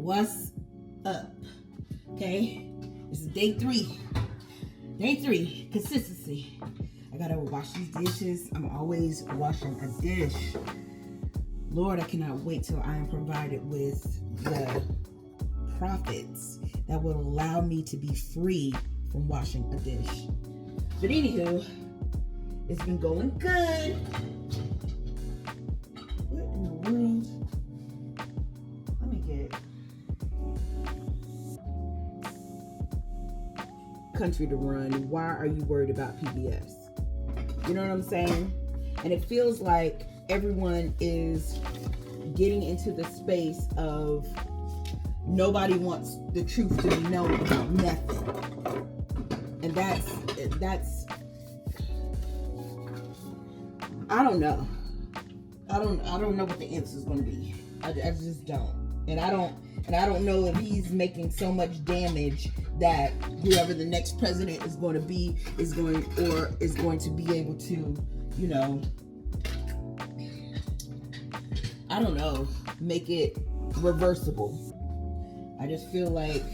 What's up? Okay, this is day three. Day three, consistency. I gotta wash these dishes. I'm always washing a dish. Lord, I cannot wait till I am provided with the profits that will allow me to be free from washing a dish. But anywho, it's been going good. What in the world? Let me get country to run. Why are you worried about PBS? You know what I'm saying? And it feels like everyone is getting into the space of nobody wants the truth to be known about nothing. And that's I don't know. I don't know what the answer is going to be. I just don't. And I don't know if he's making so much damage that whoever the next president is going to be is going to be able to, you know, I don't know, make it reversible. I just feel like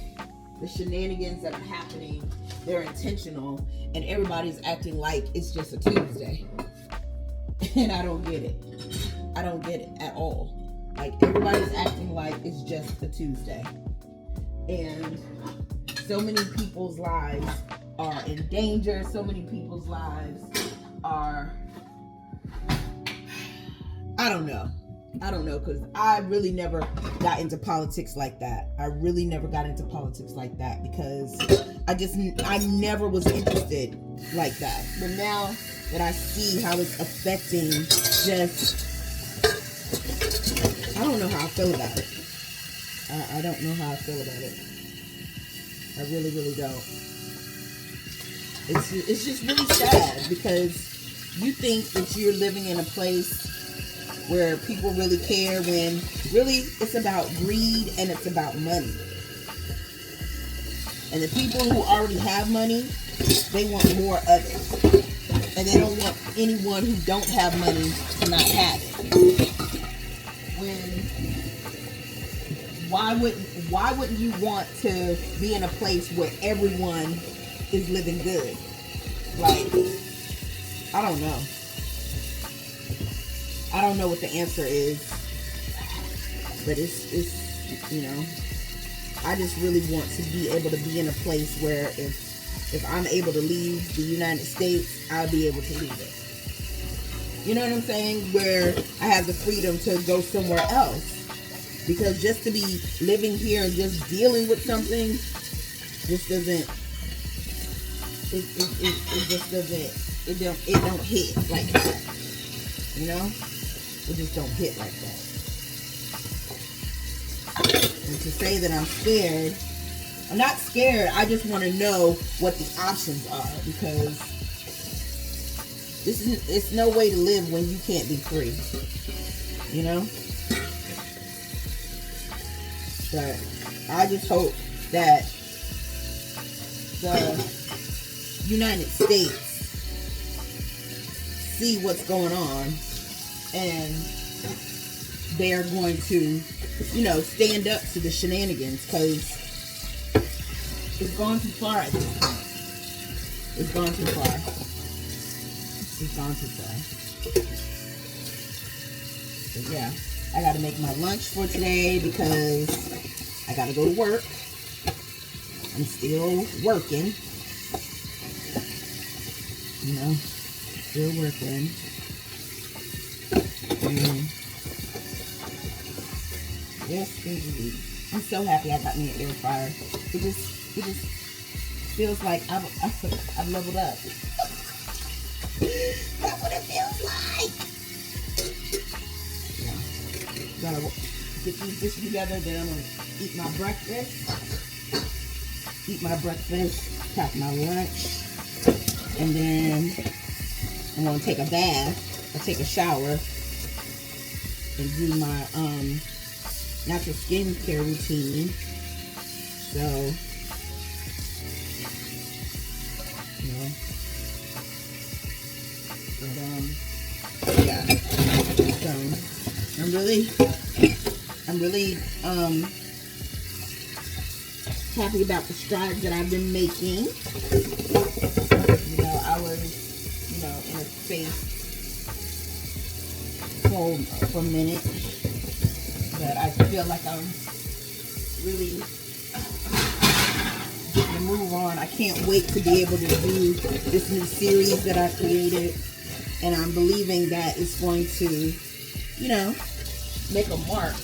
the shenanigans that are happening, they're intentional, and everybody's acting like it's just a Tuesday. And I don't get it. I don't get it at all. Like, everybody's acting like it's just a Tuesday. And so many people's lives are in danger. So many people's lives are, I don't know, because I really never got into politics like that. Because I never was interested like that. But now that I see how it's affecting I don't know how I feel about it. I don't know how I feel about it. I really, really don't. It's just really sad because you think that you're living in a place where people really care when really it's about greed and it's about money. And the people who already have money, they want more of it. And they don't want anyone who don't have money to not have it. Why wouldn't you want to be in a place where everyone is living good? Like, I don't know. I don't know what the answer is, but it's you know, I just really want to be able to be in a place where if I'm able to leave the United States, I'll be able to leave it. You know what I'm saying? Where I have the freedom to go somewhere else. Because just to be living here and just dealing with something just doesn't, it just doesn't, it don't hit like that. You know? It just don't hit like that. And to say that I'm scared, I'm not scared. I just want to know what the options are, because it's no way to live when you can't be free. You know? But I just hope that the United States see what's going on and they're going to, you know, stand up to the shenanigans, because it's gone too far at this point. It's gone too far. But yeah, I gotta make my lunch for today because I gotta go to work. I'm still working. You know, still working. And yes, indeed. I'm so happy I got me an air fryer. It just feels like I've leveled up. That's what it feels like. Yeah. Gotta get these dishes together, then I'm gonna eat my breakfast. Pack my lunch. And then I'm gonna take a bath or take a shower and do my natural skincare routine. So, you know, but yeah. So I'm really happy about the strides that I've been making. I was, in a space for a minute, but I feel like I'm really getting to move on. I can't wait to be able to do this new series that I created, and I'm believing that it's going to, make a mark.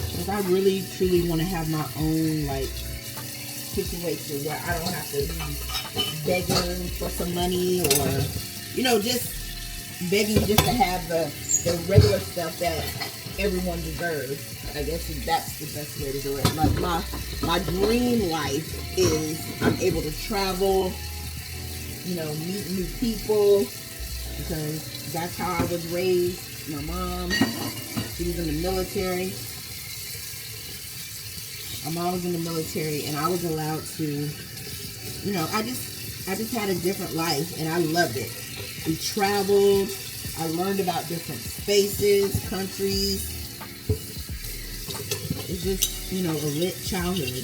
Because I really, truly want to have my own, situation where I don't have to be begging for some money or, just begging just to have the regular stuff that everyone deserves. I guess that's the best way to do it. Like my dream life is I'm able to travel, meet new people, because that's how I was raised. My mom, she was in the military. My mom was in the military, and I was allowed to, I just had a different life, and I loved it. We traveled. I learned about different spaces, countries. It's just, a lit childhood.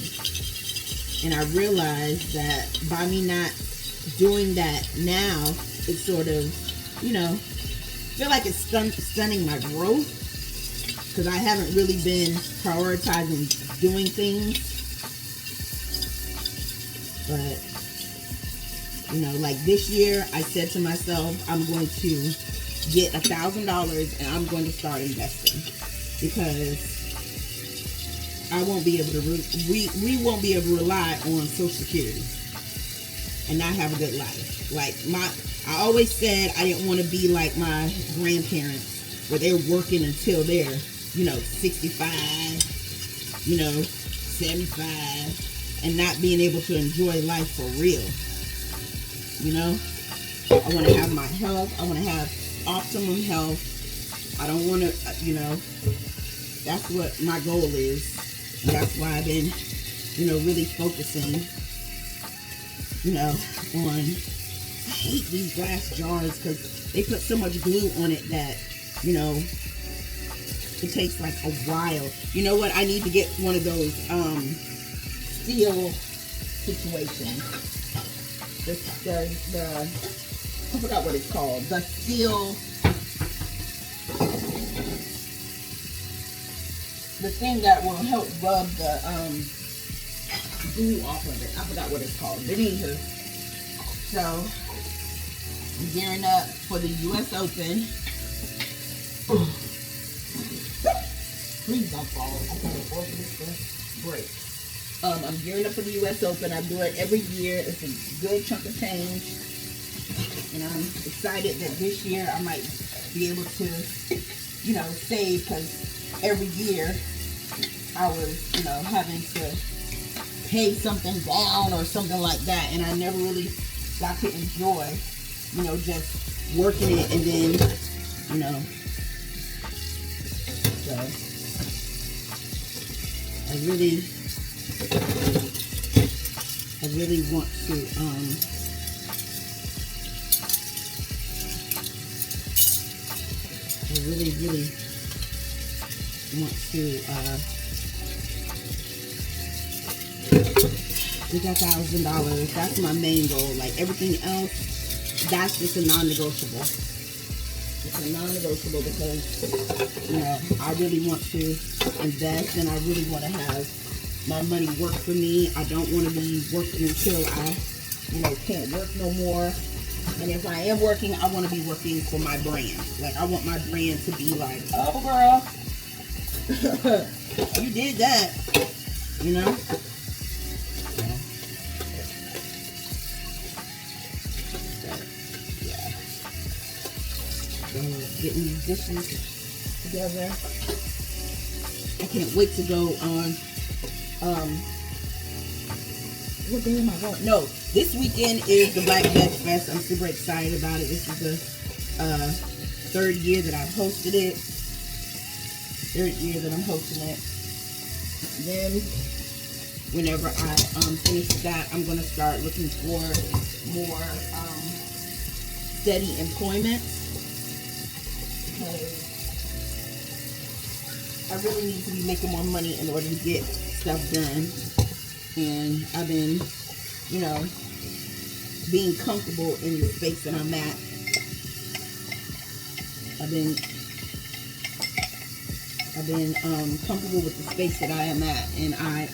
And I realized that by me not doing that now, it's sort of, feel like it's stunning my growth, because I haven't really been prioritizing doing things. But, like this year, I said to myself, I'm going to get $1,000 and I'm going to start investing, because I won't be able to, we won't be able to rely on Social Security and not have a good life. I always said I didn't want to be like my grandparents, where they're working until they're, 65, 75, and not being able to enjoy life for real. I want to have my health. I want to have optimum health. I don't want to, that's what my goal is. And that's why I've been, really focusing, on, I hate these glass jars because they put so much glue on it that, it takes like a while. You know what? I need to get one of those steel situations. The I forgot what it's called. The steel, the thing that will help rub the glue off of it. I forgot what it's called. But anywho, so I'm gearing up for the U.S. Open. Please don't fall. I can't afford this to break. I'm gearing up for the U.S. Open. I do it every year. It's a good chunk of change. And I'm excited that this year I might be able to, save, because every year I was, having to pay something down or something like that. And I never really got to enjoy, just working it and then, so I really want to, I really want to get that $1,000. That's my main goal. Like everything else, that's just a non-negotiable. It's a non-negotiable because, I really want to invest, and I really want to have my money work for me. I don't want to be working until I, can't work no more. And if I am working, I want to be working for my brand. Like, I want my brand to be like, oh, girl, you did that, Yeah. So, getting these dishes together. I can't wait to go on, what day am I going? No, this weekend is the Black Veg Fest. I'm super excited about it. This is the third year that I've hosted it. Third year that I'm hosting it. Then, whenever I finish that, I'm going to start looking for more steady employment. Because I really need to be making more money in order to get stuff done. And I've been, you know, being comfortable in the space that I'm at. I've been comfortable with the space that I am at, and I've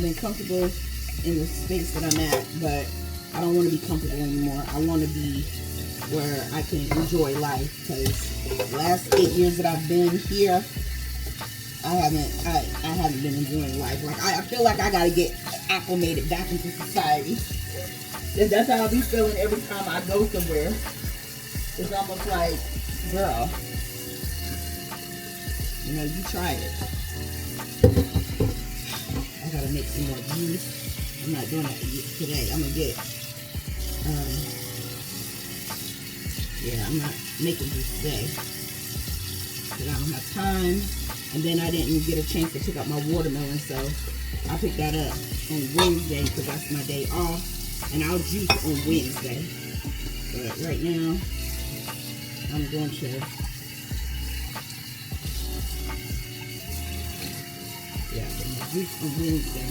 been comfortable in the space that I'm at, but I don't want to be comfortable anymore. I want to be where I can enjoy life, because the last 8 years that I've been here, I haven't been enjoying life. Like, I feel like I gotta get acclimated back into society. That's how I be feeling every time I go somewhere. It's almost like, girl, you know, you try it. I gotta make some more juice. I'm not doing that today. I'm gonna get, yeah, I'm not making juice today because I don't have time. And then I didn't get a chance to pick up my watermelon, so I picked that up on Wednesday because that's my day off. And I'll juice on Wednesday. But right now, I'm going to, yeah, juice on Wednesday.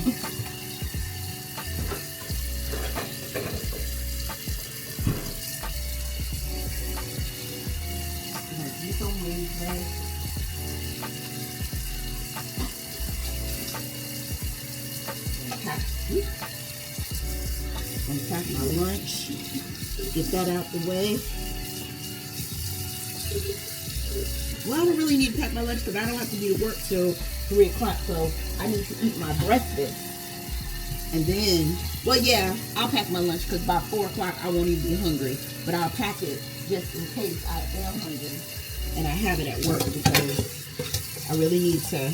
Juice on Wednesday. And pack my lunch, get that out the way. Well, I don't really need to pack my lunch because I don't have to be to work till 3 o'clock, so I need to eat my breakfast. And then, well, yeah, I'll pack my lunch because by 4 o'clock I won't even be hungry, but I'll pack it just in case I am hungry and I have it at work, because I really need to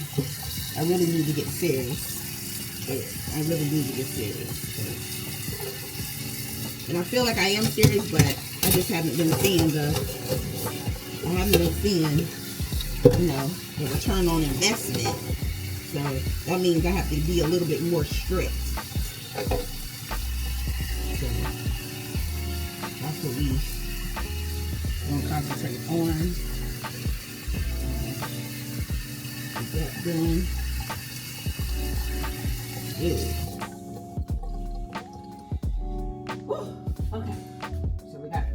get serious. I really need to get serious. And I feel like I am serious, but I just haven't been seeing you know, the return on investment. So that means I have to be a little bit more strict. So that's what we want to concentrate on. Get that done. Good. Whew. Okay. So we got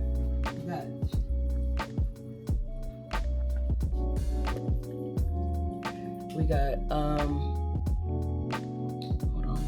hold on.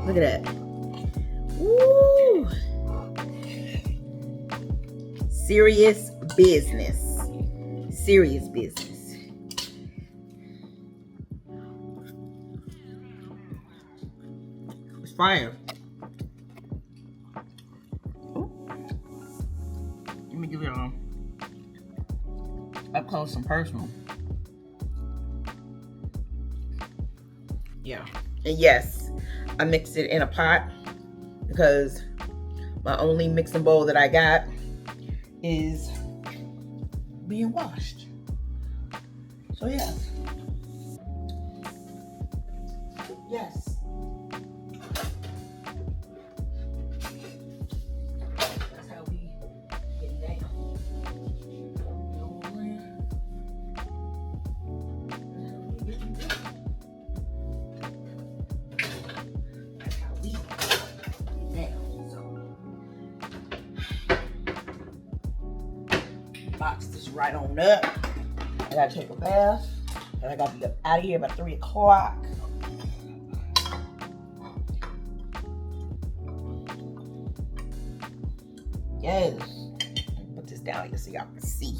Look at that. Woo! Serious business. Serious business. It's fire. Let me give it up close and personal. Yeah. And yes, I mixed it in a pot because my only mixing bowl that I got is being washed. So yeah. Yes. That's how we get down. That's how we get down. So box this right on up. I gotta take a bath. And I gotta be out of here by 3 o'clock. Yes. Put this down here so y'all can see.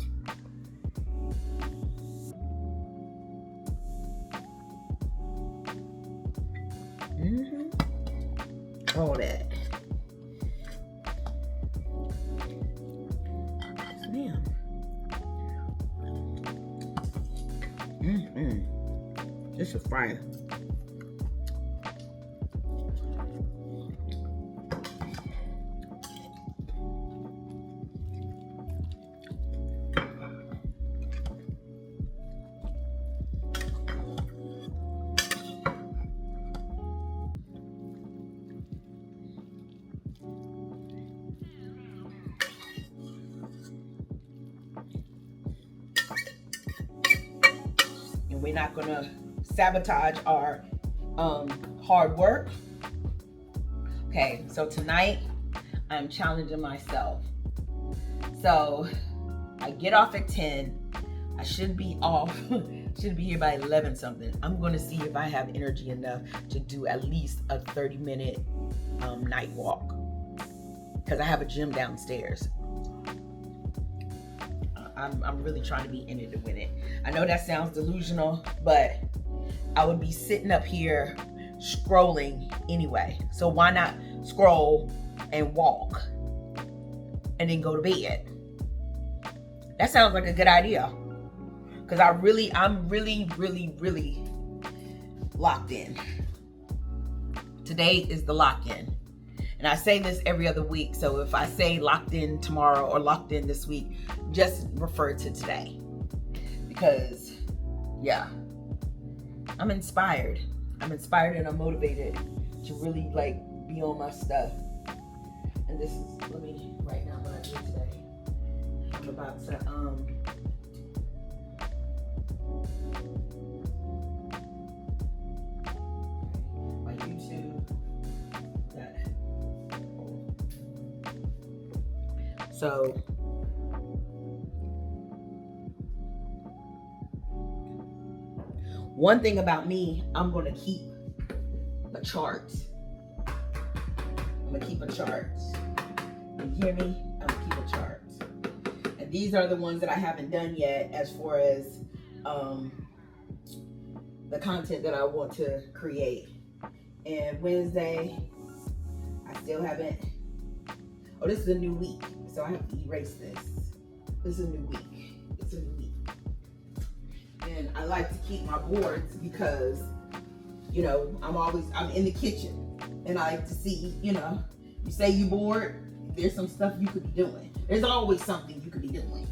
All that. Yes, ma'am. This is fire. And we're not gonna sabotage our hard work. Okay, so tonight I'm challenging myself. So I get off at 10. I should be off, should be here by 11 something. I'm gonna see if I have energy enough to do at least a 30-minute night walk, because I have a gym downstairs. I'm really trying to be in it to win it. I know that sounds delusional, but I would be sitting up here scrolling anyway. So why not scroll and walk and then go to bed? That sounds like a good idea. Because I'm really locked in. Today is the lock-in. And I say this every other week. So if I say locked in tomorrow or locked in this week, just refer to today. Because, yeah, I'm inspired. I'm inspired and I'm motivated to really like be on my stuff. And this is, let me write down what I did today. I'm about to, my YouTube. So one thing about me, I'm going to keep a chart. I'm going to keep a chart. You hear me? I'm going to keep a chart. And these are the ones that I haven't done yet as far as the content that I want to create. And Wednesday, I still haven't. Oh, this is a new week. So I have to erase this. This is a new week. It's a new week. And I like to keep my boards because, you know, I'm in the kitchen. And I like to see, you know, you say you bored, there's some stuff you could be doing. There's always something you could be doing.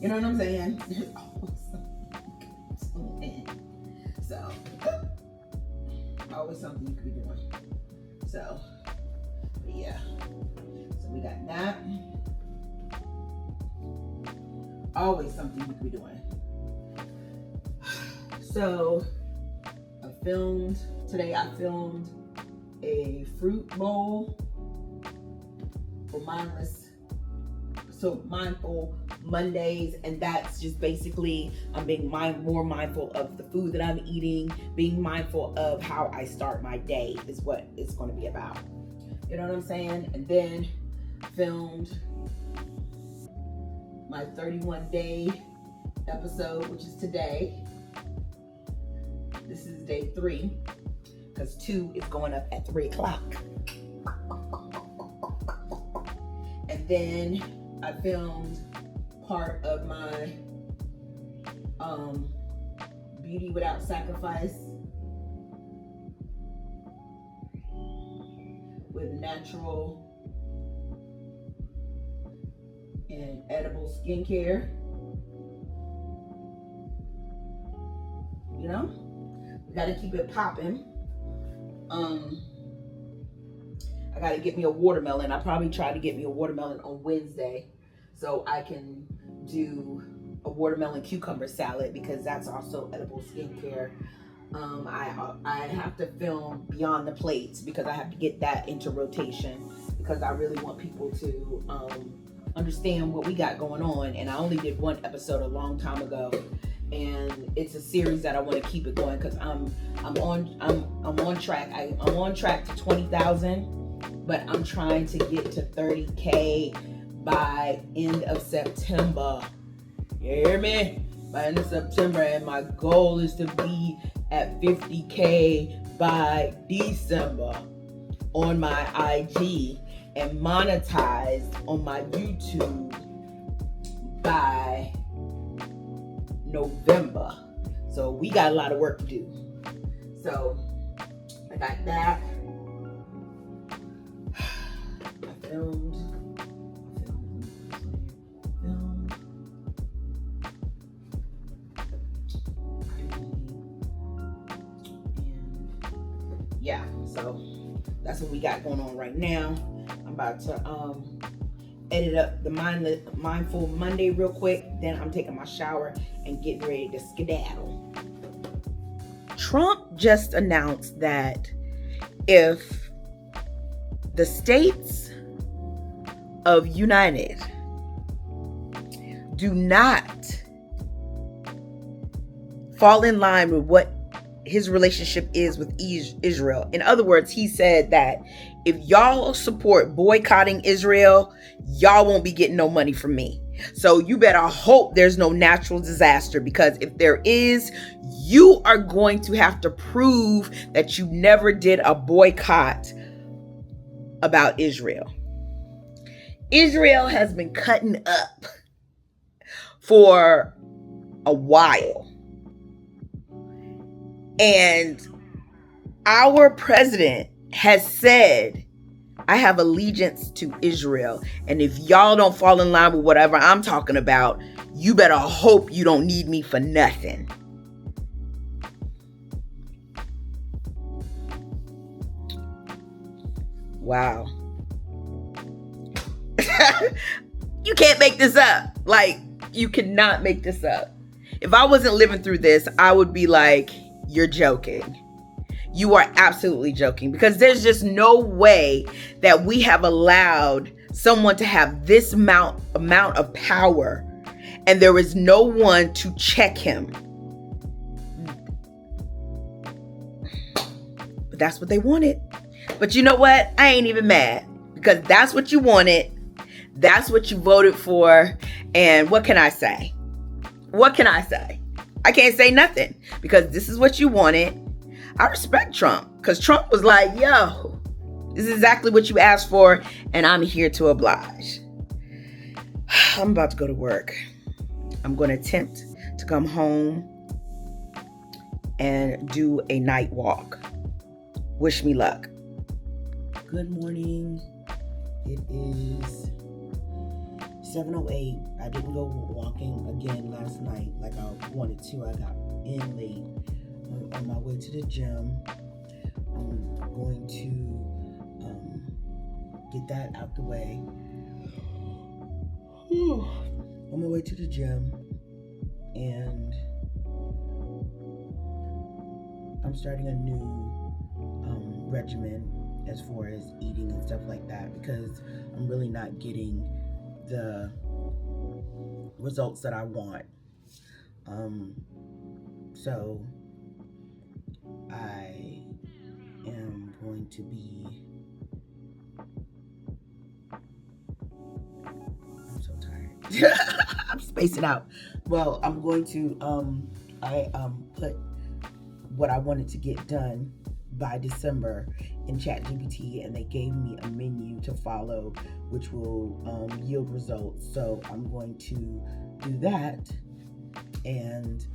You know what I'm saying? There's always something you could be doing. So, always something you could be doing. So, but yeah. So we got that. Always something you could be doing. So today I filmed a fruit bowl for mindful Mondays, and that's just basically I'm being more mindful of the food that I'm eating, being mindful of how I start my day is what it's going to be about. You know what I'm saying? And then filmed my 31-day episode, which is today. This is day 3, because 2 is going up at 3 o'clock. And then I filmed part of my Beauty Without Sacrifice with natural and edible skincare. You know, we gotta keep it popping. I gotta get me a watermelon. I probably try to get me a watermelon on Wednesday so I can do a watermelon cucumber salad, because that's also edible skincare. I have to film Beyond the Plates because I have to get that into rotation, because I really want people to understand what we got going on. And I only did 1 episode a long time ago, and it's a series that I want to keep it going, because I'm on track. I'm on track to 20,000, but I'm trying to get to 30K by end of September. You hear me? By end of September, and my goal is to be at 50K by December on my IG and monetized on my YouTube by November. So we got a lot of work to do. So I got that. I filmed. Yeah, so that's what we got going on right now. I'm about to edit up the Mindful Monday real quick. Then I'm taking my shower and getting ready to skedaddle. Trump just announced that if the states of United do not fall in line with what his relationship is with Israel. In other words, he said that if y'all support boycotting Israel, y'all won't be getting no money from me. So you better hope there's no natural disaster, because if there is, you are going to have to prove that you never did a boycott about Israel. Israel has been cutting up for a while. And our president has said, I have allegiance to Israel. And if y'all don't fall in line with whatever I'm talking about, you better hope you don't need me for nothing. Wow. You can't make this up. Like, you cannot make this up. If I wasn't living through this, I would be like, you're joking. You are absolutely joking, because there's just no way that we have allowed someone to have this amount of power and there is no one to check him. But that's what they wanted. But you know what? I ain't even mad, because that's what you wanted. That's what you voted for. And what can I say? What can I say? I can't say nothing, because this is what you wanted. I respect Trump, because Trump was like, yo, this is exactly what you asked for, and I'm here to oblige. I'm about to go to work. I'm going to attempt to come home and do a night walk. Wish me luck. Good morning. It is 7:08. I didn't go walking again last night like I wanted to. I got in late. I'm on my way to the gym. I'm going to get that out the way. On my way to the gym, and I'm starting a new regimen as far as eating and stuff like that, because I'm really not getting the results that I want. So I am going to be, I'm so tired. I'm spacing out. Well, I'm going to, I put what I wanted to get done by December in ChatGPT, and they gave me a menu to follow, which will yield results. So I'm going to do that, and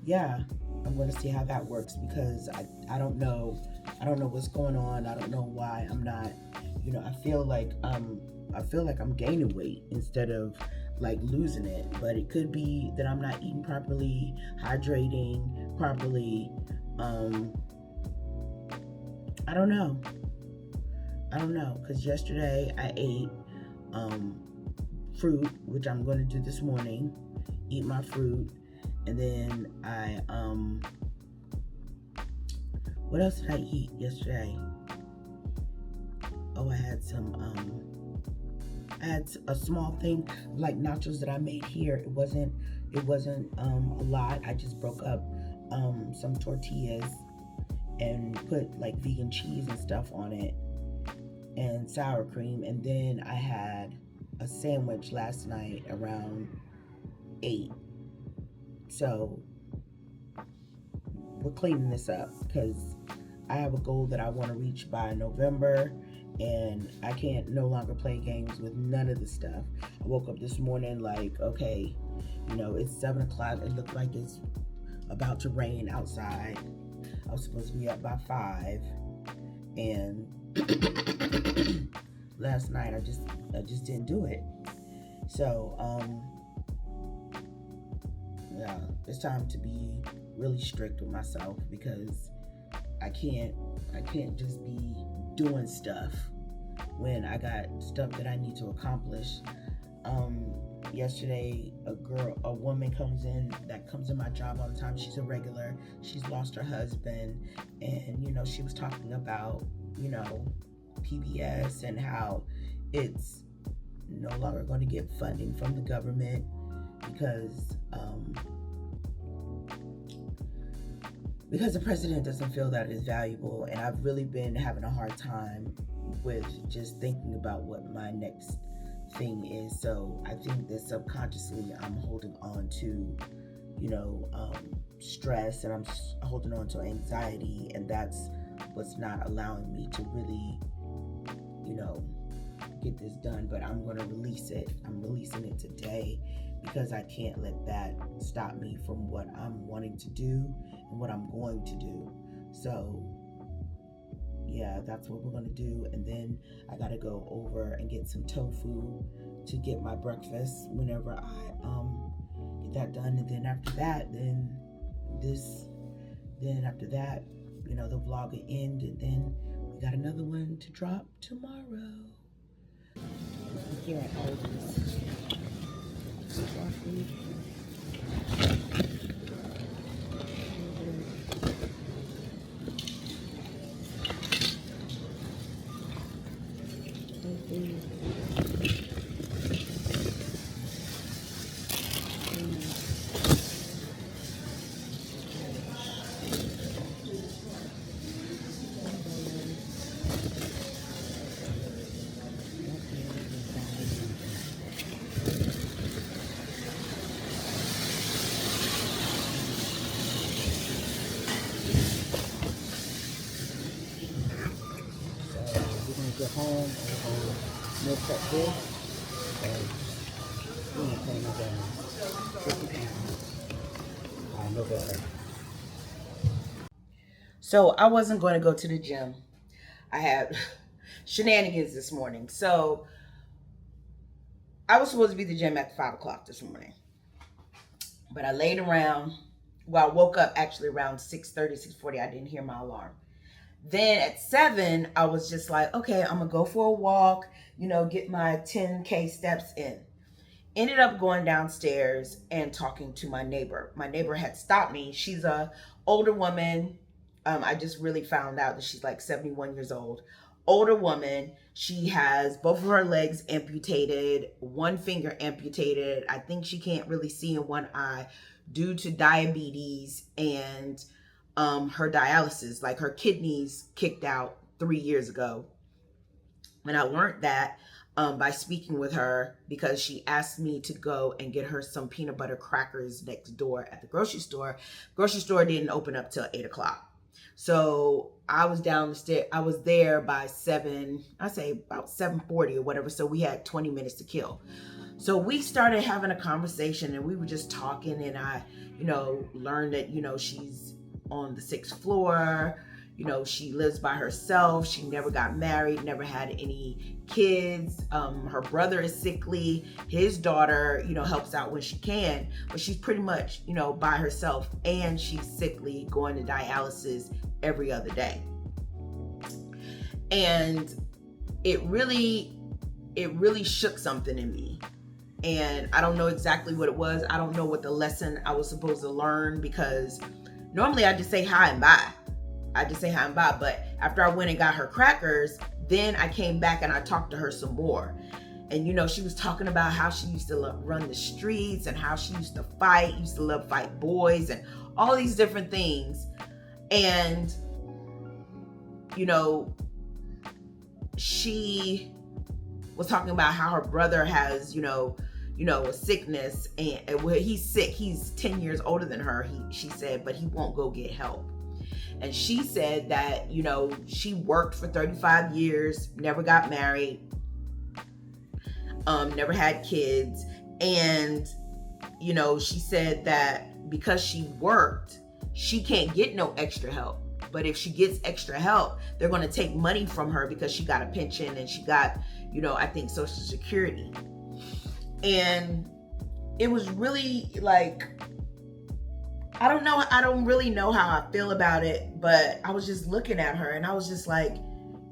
yeah, I'm going to see how that works, because I don't know what's going on. I don't know why I'm not, I feel like I'm gaining weight instead of like losing it, but it could be that I'm not eating properly, hydrating properly. I don't know, because yesterday I ate fruit, which I'm going to do this morning, eat my fruit, and then I what else did I eat yesterday? Oh, I had a small thing like nachos that I made here. It wasn't a lot. I just broke up some tortillas and put like vegan cheese and stuff on it and sour cream, and then I had a sandwich last night around 8. So we're cleaning this up because I have a goal that I want to reach by November, and I can't no longer play games with none of the stuff. I woke up this morning like, okay, it's 7 o'clock. It looked like it's about to rain outside. I was supposed to be up by 5, and last night I just didn't do it. So yeah, it's time to be really strict with myself, because I can't just be doing stuff when I got stuff that I need to accomplish. Yesterday, a woman comes in my job all the time. She's a regular. She's lost her husband, and she was talking about PBS and how it's no longer going to get funding from the government because the president doesn't feel that it is valuable. And I've really been having a hard time with just thinking about what my next thing is. So I think that subconsciously I'm holding on to stress, and I'm holding on to anxiety, and that's what's not allowing me to really get this done. But I'm going to release it. I'm releasing it today, because I can't let that stop me from what I'm wanting to do and what I'm going to do. So yeah, that's what we're going to do. And then I got to go over and get some tofu to get my breakfast whenever I get that done. And then after that, the vlog will end, and then we got another one to drop tomorrow. Here at Aldi's. Broccoli. Get home and milk up this, and we're gonna pay my gas. 50 pounds. I know better. So I wasn't going to go to the gym. I had shenanigans this morning. So I was supposed to be at the gym at 5 o'clock this morning, but I laid around. Well, I woke up actually around 6:30, 6:40. I didn't hear my alarm. Then at 7, I was just like, okay, I'm gonna go for a walk, get my 10K steps in. Ended up going downstairs and talking to my neighbor. My neighbor had stopped me. She's a older woman. I just really found out that she's like 71 years old. older woman. She has both of her legs amputated, one finger amputated. I think she can't really see in one eye due to diabetes and her dialysis. Like, her kidneys kicked out 3 years ago. And I learned that by speaking with her, because she asked me to go and get her some peanut butter crackers next door at the grocery store. Grocery store didn't open up till 8 o'clock. So I was down the stairs. I was there by 7, I say about 7:40 or whatever. So we had 20 minutes to kill. So we started having a conversation, and we were just talking, and I, learned that, she's on the 6th floor. She lives by herself. She never got married, never had any kids. Her brother is sickly. His daughter, helps out when she can, but she's pretty much, by herself, and she's sickly, going to dialysis every other day. And it really shook something in me. And I don't know exactly what it was. I don't know what the lesson I was supposed to learn, because normally I just say hi and bye. But after I went and got her crackers, then I came back and I talked to her some more. And, she was talking about how she used to run the streets, and how she used to love fight boys, and all these different things. And, she was talking about how her brother has, a sickness, and he's sick. He's 10 years older than her, she said, but he won't go get help. And she said that, she worked for 35 years, never got married, never had kids. And, she said that because she worked, she can't get no extra help. But if she gets extra help, they're going to take money from her, because she got a pension and she got, I think Social Security. And it was really like, I don't really know how I feel about it, but I was just looking at her, and I was just like,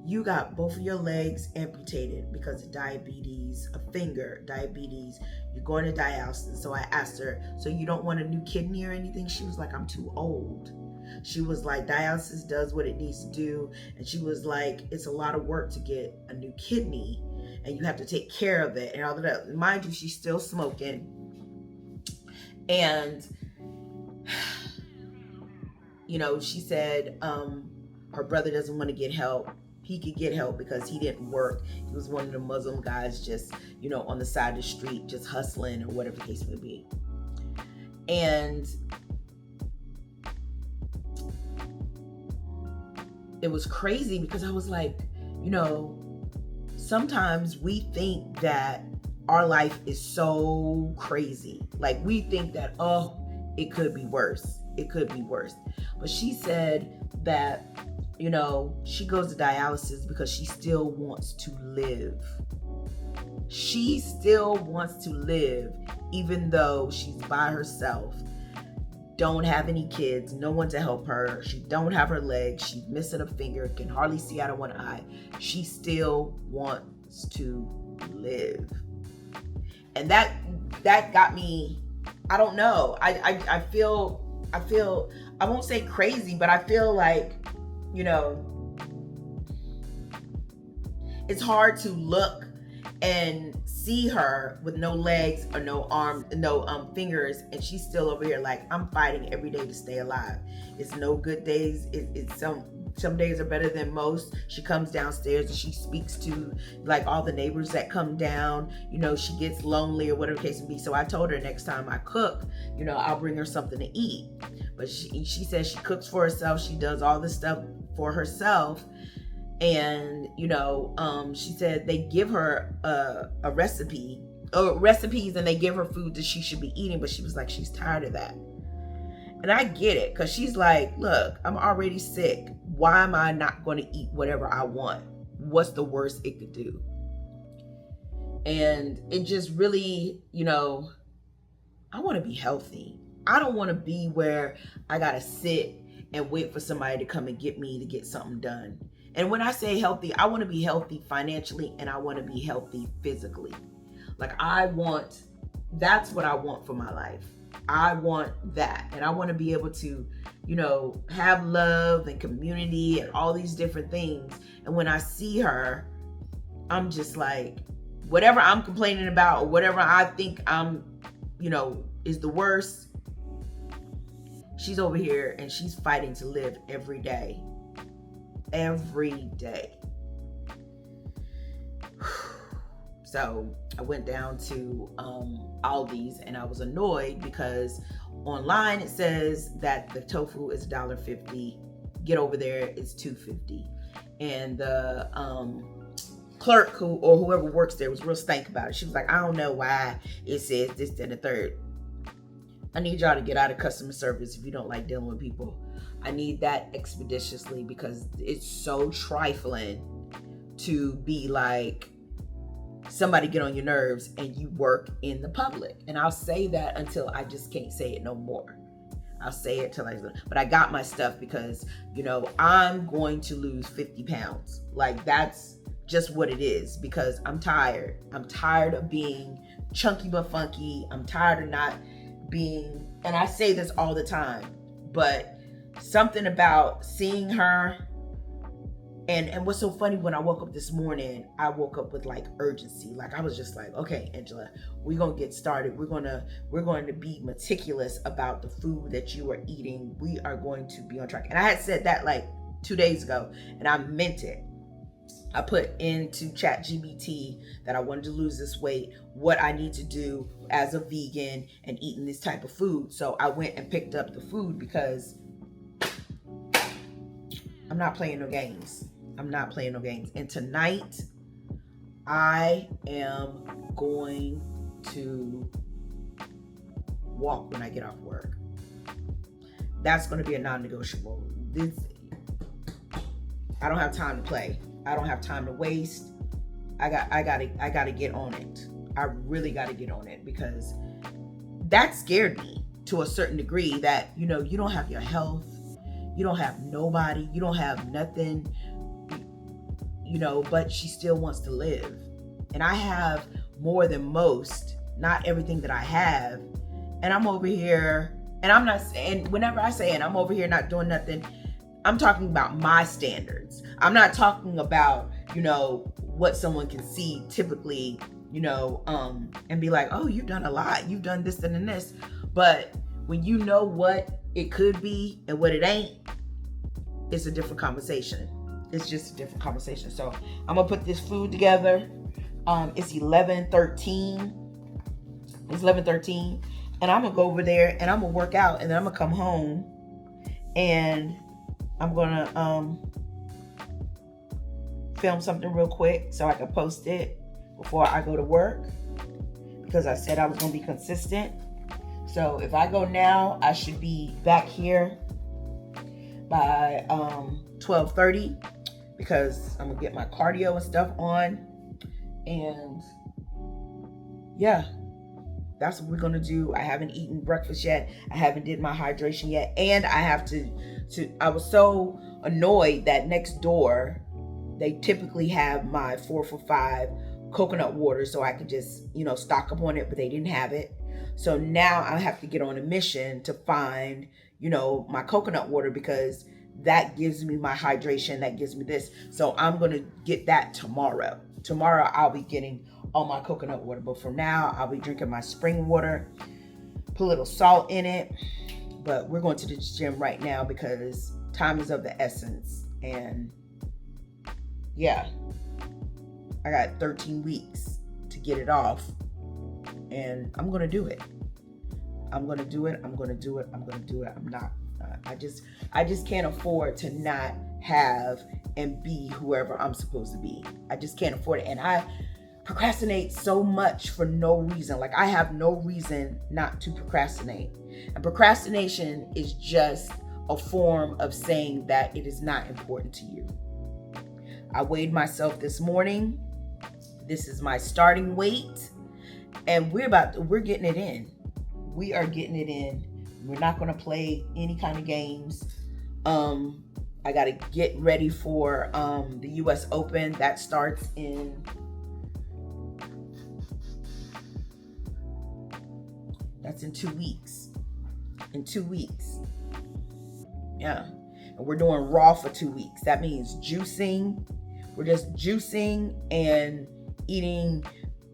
you got both of your legs amputated because of diabetes, a finger, diabetes, you're going to dialysis. So I asked her, so you don't want a new kidney or anything? She was like, I'm too old. She was like, dialysis does what it needs to do. And she was like, it's a lot of work to get a new kidney, and you have to take care of it and all of that. Mind you, she's still smoking. And she said her brother doesn't want to get help. He could get help because he didn't work. He was one of the Muslim guys, just, on the side of the street, just hustling, or whatever the case may be. And it was crazy, because I was like, sometimes we think that our life is so crazy. Like, we think that, it could be worse. It could be worse. But she said that, she goes to dialysis because she still wants to live. She still wants to live, even though she's by herself, don't have any kids, no one to help her. She don't have her legs. She's missing a finger, can hardly see out of one eye. She still wants to live. And that got me, I don't know. I feel, I won't say crazy, but I feel like, it's hard to look and see her with no legs or no arms, no fingers, and she's still over here like, I'm fighting every day to stay alive. It's no good days. It's some days are better than most. She comes downstairs and she speaks to like all the neighbors that come down. She gets lonely or whatever the case may be. So I told her next time I cook, I'll bring her something to eat. But she says she cooks for herself. She does all this stuff for herself. And, she said they give her a recipe, recipes, and they give her food that she should be eating. But she was like, she's tired of that. And I get it, because she's like, look, I'm already sick. Why am I not going to eat whatever I want? What's the worst it could do? And it just really, I want to be healthy. I don't want to be where I got to sit and wait for somebody to come and get me to get something done. And when I say healthy, I want to be healthy financially, and I want to be healthy physically. Like, that's what I want for my life. I want that. And I want to be able to you know, have love and community and all these different things. And when I see her, I'm just like, whatever I'm complaining about or whatever I think I'm, you know, is the worst, she's over here and she's fighting to live every day. Every day. So I went down to Aldi's and I was annoyed because online it says that the tofu is $1.50. Get over there, it's $2.50. And the clerk or whoever works there was real stank about it. She was like, I don't know why it says this, that, and the third. I need y'all to get out of customer service if you don't like dealing with people. I need that expeditiously because it's so trifling to be like, somebody get on your nerves and you work in the public. And I'll say that until I just can't say it no more. I'll say it till but I got my stuff because, you know, I'm going to lose 50 pounds. Like, that's just what it is because I'm tired. I'm tired of being chunky but funky. I'm tired of not being, and I say this all the time, but something about seeing her. And what's so funny, when I woke up this morning, I woke up with like urgency. Like, I was just like, okay, Angela, we're going to get started. We're going to be meticulous about the food that you are eating. We are going to be on track. And I had said that like 2 days ago, and I meant it. I put into ChatGPT that I wanted to lose this weight, what I need to do as a vegan and eating this type of food. So I went and picked up the food because I'm not playing no games. I'm not playing no games. And tonight, I am going to walk when I get off work. That's going to be a non-negotiable. I don't have time to play. I don't have time to waste. I gotta get on it. I really gotta get on it because that scared me to a certain degree that, you know, you don't have your health. You don't have nobody. You don't have nothing. You know, but she still wants to live. And I have more than most, not everything that I have. And I'm over here, and I'm not saying, whenever I say, and I'm over here not doing nothing, I'm talking about my standards. I'm not talking about, you know, what someone can see typically, you know, and be like, oh, you've done a lot. You've done this and this. But when you know what it could be and what it ain't, it's a different conversation. It's just a different conversation. So I'm gonna put this food together. It's 11:13. It's 11:13, and I'm gonna go over there and I'm gonna work out, and then I'm gonna come home, and I'm gonna film something real quick so I can post it before I go to work, because I said I was gonna be consistent. So if I go now, I should be back here by 12:30. Because I'm gonna get my cardio and stuff on. And yeah, that's what we're gonna do. I haven't eaten breakfast yet. I haven't did my hydration yet. And I have to I was so annoyed that next door, they typically have my 4 for $5 coconut water so I could just, you know, stock up on it, but they didn't have it. So now I have to get on a mission to find, you know, my coconut water, because that gives me my hydration, that gives me this. So I'm going to get that tomorrow. Tomorrow I'll be getting all my coconut water. But for now, I'll be drinking my spring water, put a little salt in it. But we're going to the gym right now because time is of the essence. And yeah, I got 13 weeks to get it off. And I'm going to do it. I'm going to do it. I'm going to do it. I'm going to do it. I'm not. I just can't afford to not have and be whoever I'm supposed to be. I just can't afford it. And I procrastinate so much for no reason. Like, I have no reason not to procrastinate. And procrastination is just a form of saying that it is not important to you. I weighed myself this morning. This is my starting weight. And we're getting it in. We are getting it in. We're not going to play any kind of games. I got to get ready for the US Open. That starts that's in 2 weeks. In 2 weeks. Yeah. And we're doing raw for 2 weeks. That means juicing. We're just juicing and eating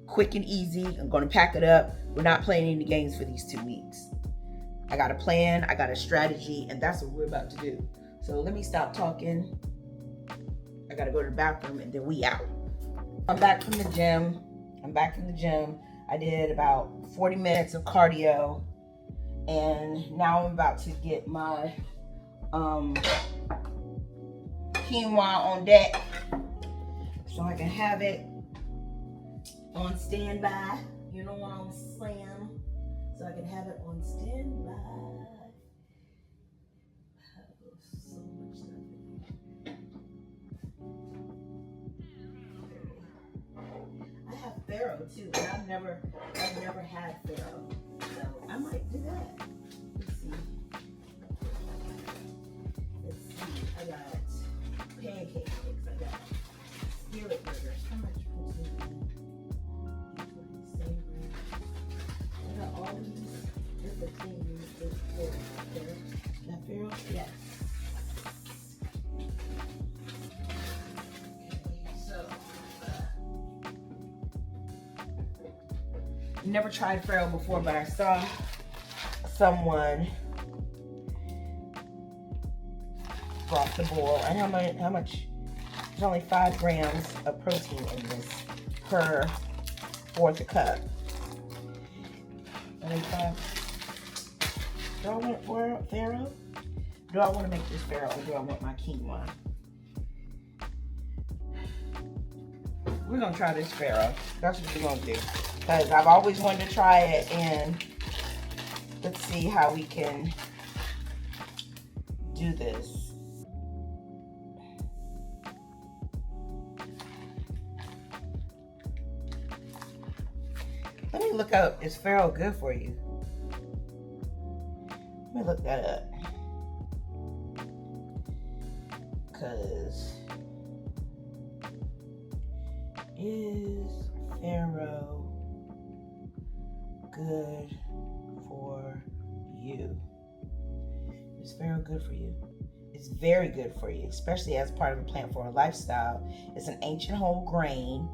quick and easy. I'm going to pack it up. We're not playing any games for these 2 weeks. I got a plan, I got a strategy, and that's what we're about to do. So let me stop talking. I got to go to the bathroom, and then we out. I'm back from the gym. I did about 40 minutes of cardio, and now I'm about to get my quinoa on deck so I can have it on standby. You know what I'm saying? So I can have it on standby. So much stuff in here. I have Farro too, and I've never had Farro, so I might do that. Let's see. I got pancake mix. I got skillet burgers. How much protein? Same brand. I got all these different things. That Farro? Yes. Never tried Farro before, but I saw someone broth the boil. And how much? There's only 5 grams of protein in this per 1/4 cup. Only 5. Do I want Farro? Do I want to make this Farro, or do I want my quinoa? We're gonna try this Farro. That's what we're gonna do. Because I've always wanted to try it, and let's see how we can do this. Let me look up, is Farro good for you? Let me look that up. Because is Farro good for you? Is Farro good for you? It's very good for you, especially as part of a plant-forward lifestyle. It's an ancient whole grain.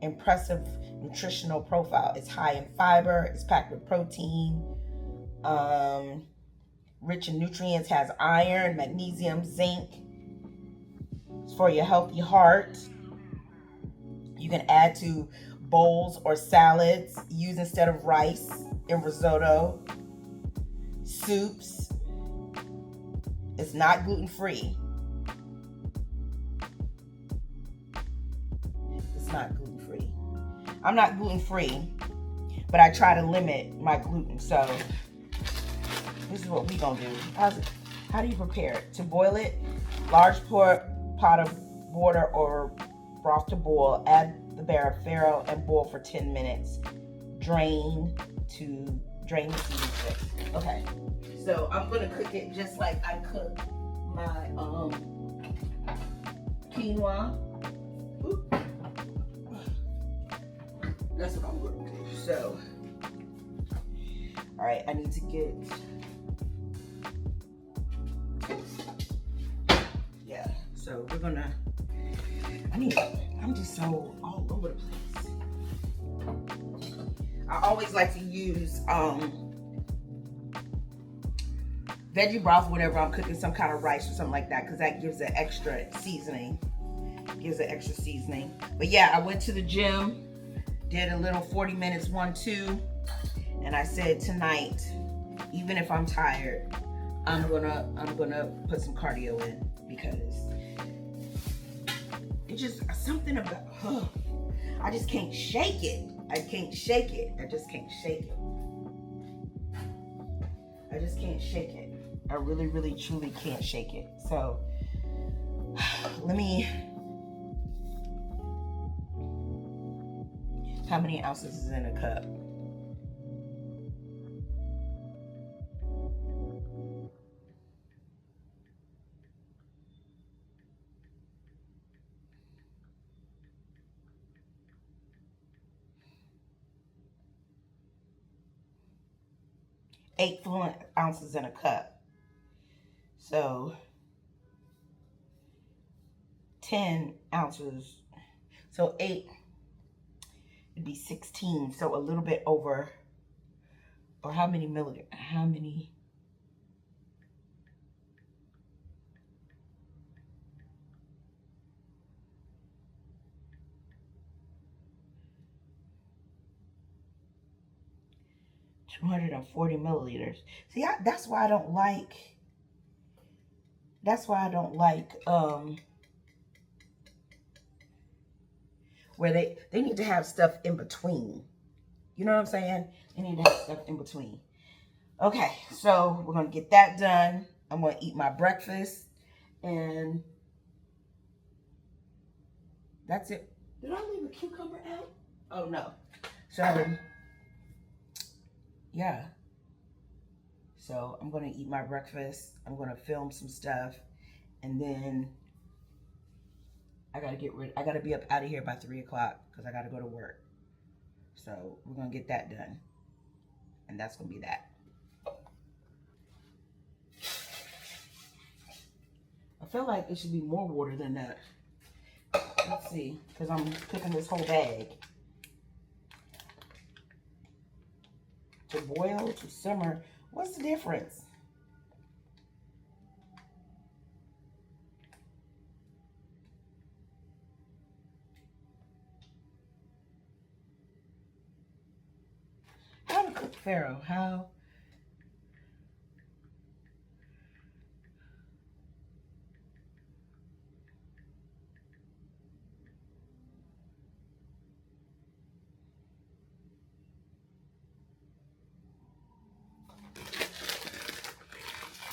Impressive nutritional profile. It's high in fiber. It's packed with protein. Rich in nutrients. Has iron, magnesium, zinc. It's for your healthy heart. You can add to bowls or salads, use instead of rice in risotto, soups. It's not gluten-free. It's not gluten-free. I'm not gluten-free, but I try to limit my gluten. So this is what we gonna do. How do you prepare it? To boil it, large pot of water or broth to boil, add the Farro and boil for 10 minutes. Drain the seeds. Okay, so I'm gonna cook it just like I cook my quinoa. Oop. That's what I'm gonna do. So, all right, I need to get. Yeah, so we're gonna. I'm just so all over the place. I always like to use veggie broth whenever I'm cooking some kind of rice or something like that, because that gives an extra seasoning. But yeah, I went to the gym, did a little 40 minutes 1-2, and I said tonight, even if I'm tired, I'm gonna put some cardio in, because it's just something about, I just can't shake it. I just can't shake it. I really, really, truly can't shake it. So how many ounces is in a cup? 8 fluid ounces in a cup. So 10 ounces. So 8 would be 16. So a little bit over, or how many milligrams? How many? $240 milliliters. See, that's why I don't like. That's why I don't like where they need to have stuff in between. You know what I'm saying? They need to have stuff in between. Okay, so we're gonna get that done. I'm gonna eat my breakfast, and that's it. Did I leave a cucumber out? Oh no. So yeah. So I'm gonna eat my breakfast. I'm gonna film some stuff, and then I gotta be up out of here by 3 o'clock because I gotta go to work. So we're gonna get that done, and that's gonna be that. I feel like it should be more water than that. Let's see, because I'm cooking this whole bag. To boil, to simmer, what's the difference? How to cook farro? How?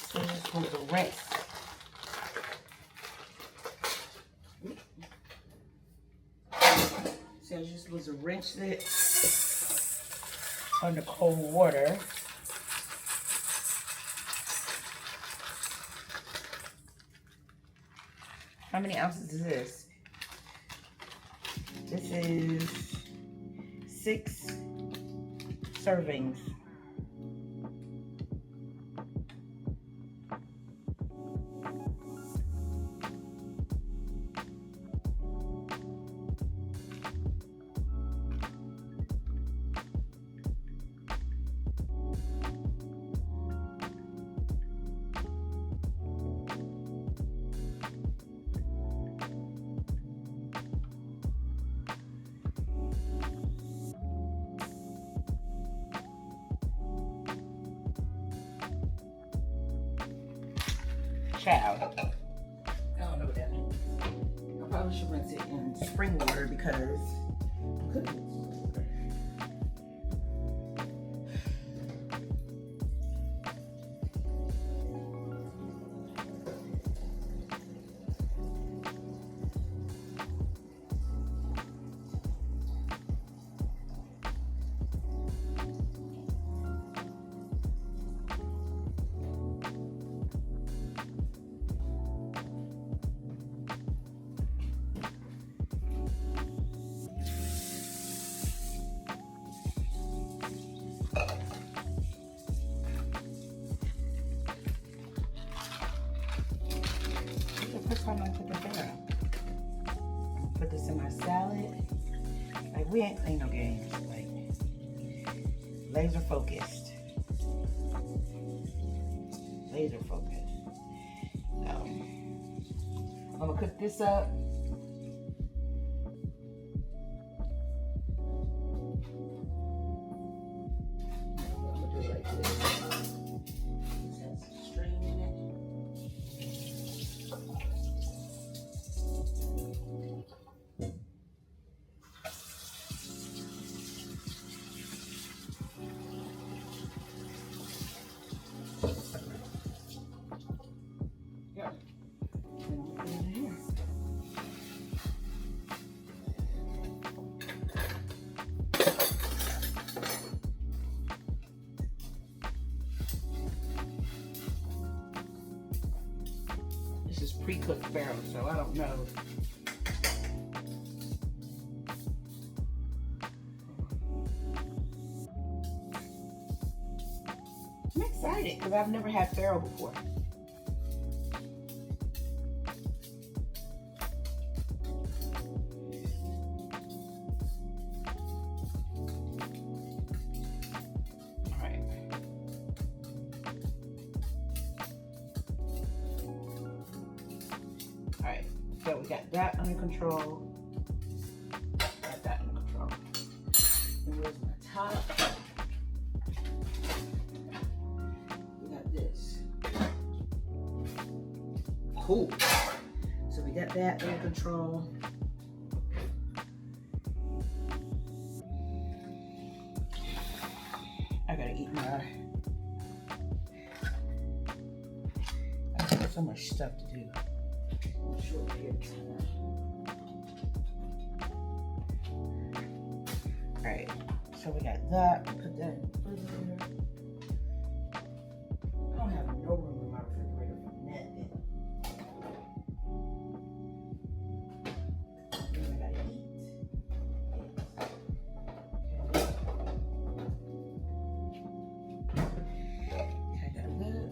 So this was a rinse. So I just was to rinse it under cold water. How many ounces is this? This is 6 servings. Child. I don't know what that means. I probably should rinse it in spring water because I'm cooking with water. First time I put the farro. Put this in my salad. Like, we ain't playing no games. Like, laser focused. Laser focused. I'm gonna cook this up. I'm gonna do it like this. This has some stream in it. Yeah. And I'll put it in here. This is pre-cooked farro, so I don't know. Man, because I've never had farro before. Alright, so we got that under control. Got that under control. And where's my top? We got this. Cool. So we got that under control. I gotta eat my... I have so much stuff to do. Short period of time. Alright, so we got that. Put that in the refrigerator. I don't have no room in my refrigerator for nothing. Then I gotta eat. Okay, I got that.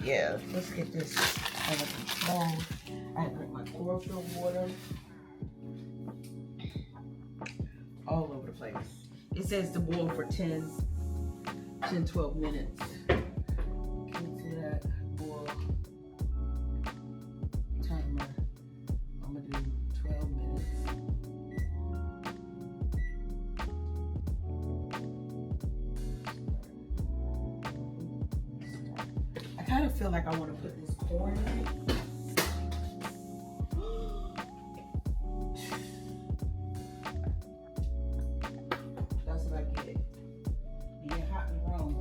Yeah, let's get this under control. I drink my chlorophyll water all over the place. It says to boil for 10-12 minutes. Cancel that boil timer. I'm gonna do 12 minutes. I kind of feel like I want to put this corn in it. That's what I get. Being hot in Rome.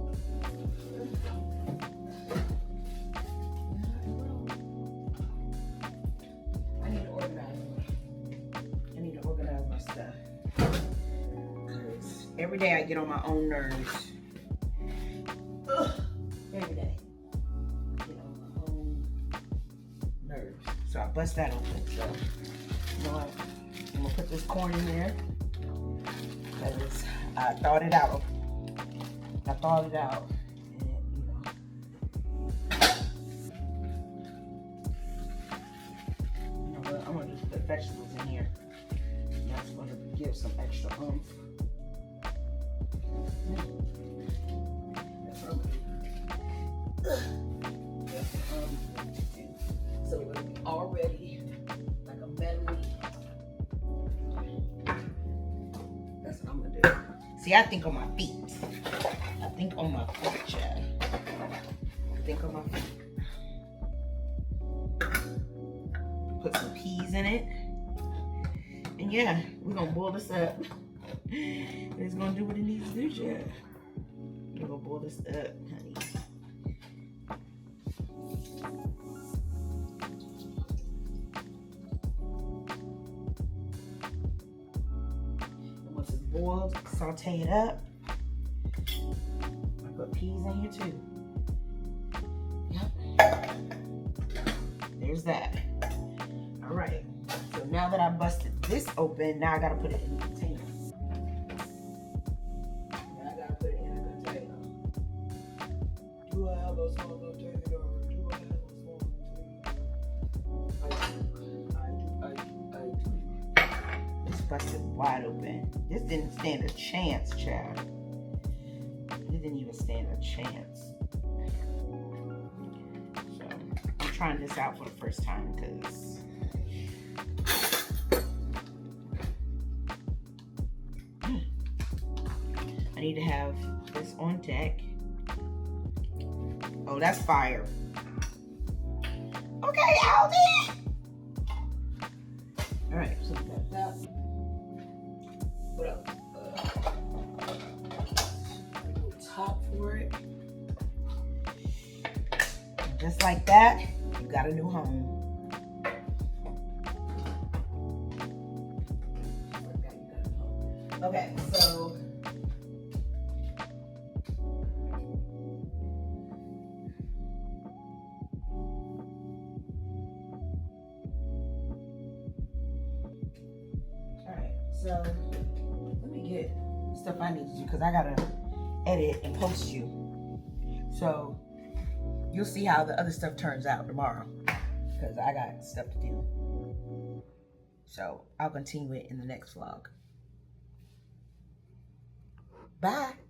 I need to organize my stuff. Because every day I get on my own nerves. Every day. So I bust that open. So you know what? I'm gonna put this corn in there because I thought it out. And you know. You know what? I'm gonna just put vegetables in here. That's gonna give some extra oomph. That's what I'm gonna do. So we're gonna be already like a medley. That's what I'm gonna do. See, I think on my feet. I think on my feet, child. I think on my feet. Put some peas in it. And yeah, we're gonna boil this up. It's gonna do what it needs to do, child. We're gonna boil this up, honey. Boiled, saute it up. I put peas in here too. Yep. There's that. All right. So now that I busted this open, now I gotta put it in the container. Do I have a small container? Do I have a small container? I do. It's busted wide open. This didn't stand a chance, child. It didn't even stand a chance. So I'm trying this out for the first time because I need to have this on deck. Oh, that's fire. Okay, Aldi. All right, so we got that. What else? Top for it. And just like that, you got a new home. Okay, so So let me get stuff I need to do because I gotta edit and post you. So you'll see how the other stuff turns out tomorrow because I got stuff to do. So I'll continue it in the next vlog. Bye.